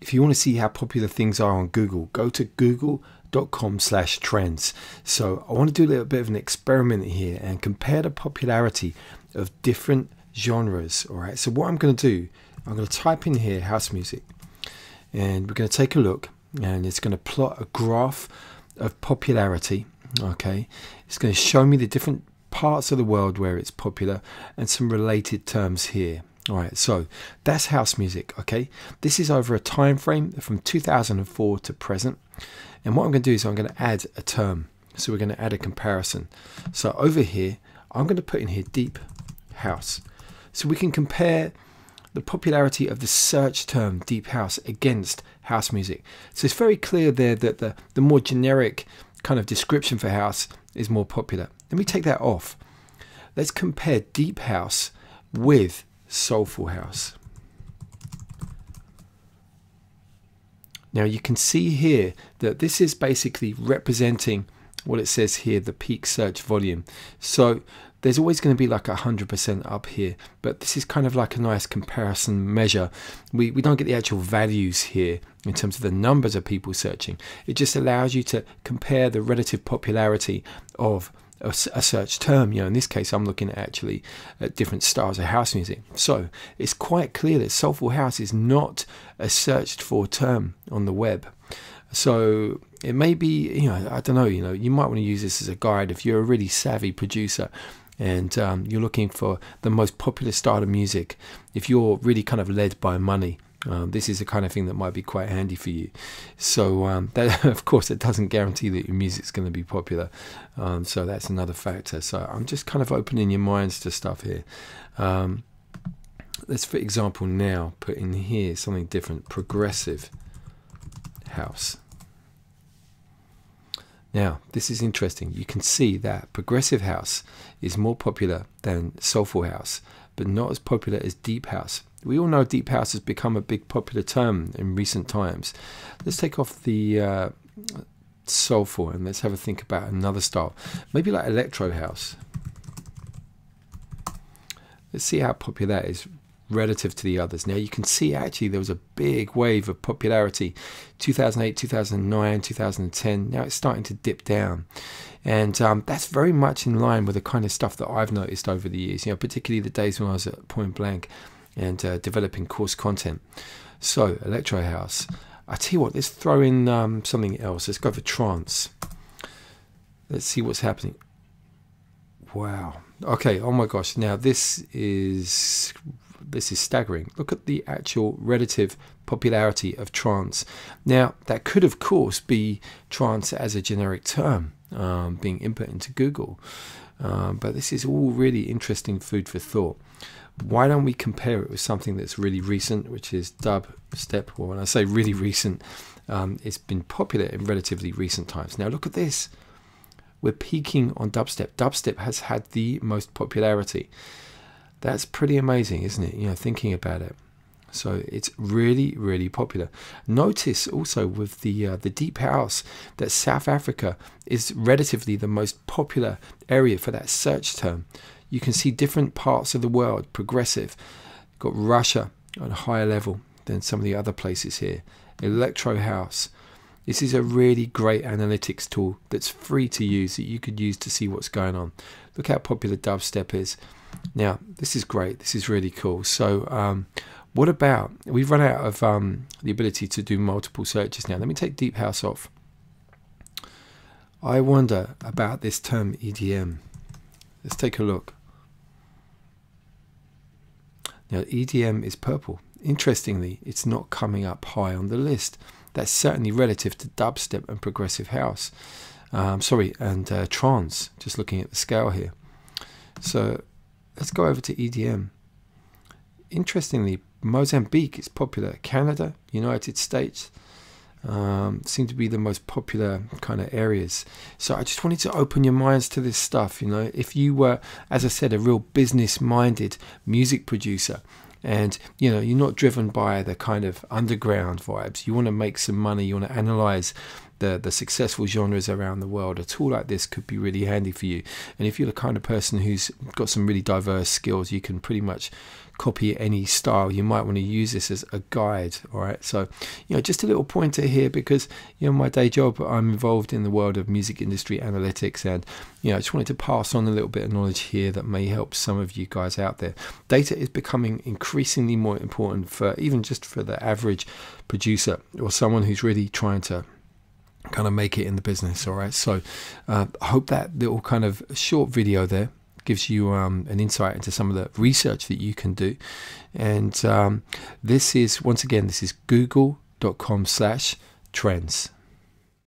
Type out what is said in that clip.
if you want to see how popular things are on Google, go to google.com/trends. So I want to do a little bit of an experiment here and compare the popularity of different genres. All right, so what I'm going to do, I'm going to type in here house music, and we're going to take a look, and it's going to plot a graph of popularity. Okay, it's going to show me the different parts of the world where it's popular and some related terms here. All right, so that's house music. Okay, this is over a time frame from 2004 to present, and what I'm going to do is I'm going to add a term. So we're going to add a comparison. So over here I'm going to put in here deep house, so we can compare the popularity of the search term deep house against house music. So it's very clear there that the more generic kind of description for house is more popular. Let me take that off. Let's compare deep house with soulful house. Now you can see here that this is basically representing what it says here, the peak search volume. So there's always going to be like 100% up here, but this is kind of like a nice comparison measure. We don't get the actual values here in terms of the numbers of people searching. It just allows you to compare the relative popularity of a search term. You know, in this case I'm looking actually at different styles of house music. So it's quite clear that soulful house is not a searched for term on the web. So it may be, you know, I don't know, you know, you might want to use this as a guide if you're a really savvy producer and you're looking for the most popular style of music. If you're really kind of led by money, this is the kind of thing that might be quite handy for you. So that, of course, it doesn't guarantee that your music's going to be popular. So that's another factor. So I'm just kind of opening your minds to stuff here. Let's, for example, now put in here something different: progressive house. Now this is interesting. You can see that progressive house is more popular than soulful house, but not as popular as deep house. We all know deep house has become a big popular term in recent times. Let's take off the soulful and let's have a think about another style, maybe like electro house. Let's see how popular that is relative to the others. Now you can see actually there was a big wave of popularity 2008, 2009, 2010. Now it's starting to dip down, and that's very much in line with the kind of stuff that I've noticed over the years, you know, particularly the days when I was at Point Blank and developing course content. So electro house, I tell you what, let's throw in something else. Let's go for trance. Let's see what's happening. Wow, okay, oh my gosh, now this is staggering. Look at the actual relative popularity of trance. Now that could of course be trance as a generic term being input into Google, but this is all really interesting food for thought. Why don't we compare it with something that's really recent, which is dubstep? Well, when I say really recent, it's been popular in relatively recent times. Now look at this, we're peaking on dubstep. Dubstep has had the most popularity. That's pretty amazing, isn't it? You know, thinking about it. So it's really, really popular. Notice also with the deep house that South Africa is relatively the most popular area for that search term. You can see different parts of the world, progressive. You've got Russia on a higher level than some of the other places here. Electro house. This is a really great analytics tool that's free to use, that you could use to see what's going on. Look how popular dubstep is. Now this is great, this is really cool. So what about, we've run out of the ability to do multiple searches now. Let me take deep house off. I wonder about this term EDM. Let's take a look. Now EDM is purple. Interestingly, it's not coming up high on the list. That's certainly relative to dubstep and progressive house. And trance, just looking at the scale here. So let's go over to EDM. Interestingly, Mozambique is popular. Canada, United States seem to be the most popular kind of areas. So I just wanted to open your minds to this stuff. You know, if you were, as I said, a real business-minded music producer, and you know, you're not driven by the kind of underground vibes, you want to make some money, you want to analyze the successful genres around the world, a tool like this could be really handy for you. And if you're the kind of person who's got some really diverse skills, you can pretty much copy any style. You might want to use this as a guide. All right, so just a little pointer here, because my day job, I'm involved in the world of music industry analytics, and I just wanted to pass on a little bit of knowledge here that may help some of you guys out there. Data is becoming increasingly more important for even just for the average producer or someone who's really trying to kind of make it in the business. All right, so I hope that little kind of short video there gives you an insight into some of the research that you can do. And this is, once again, this is google.com/trends.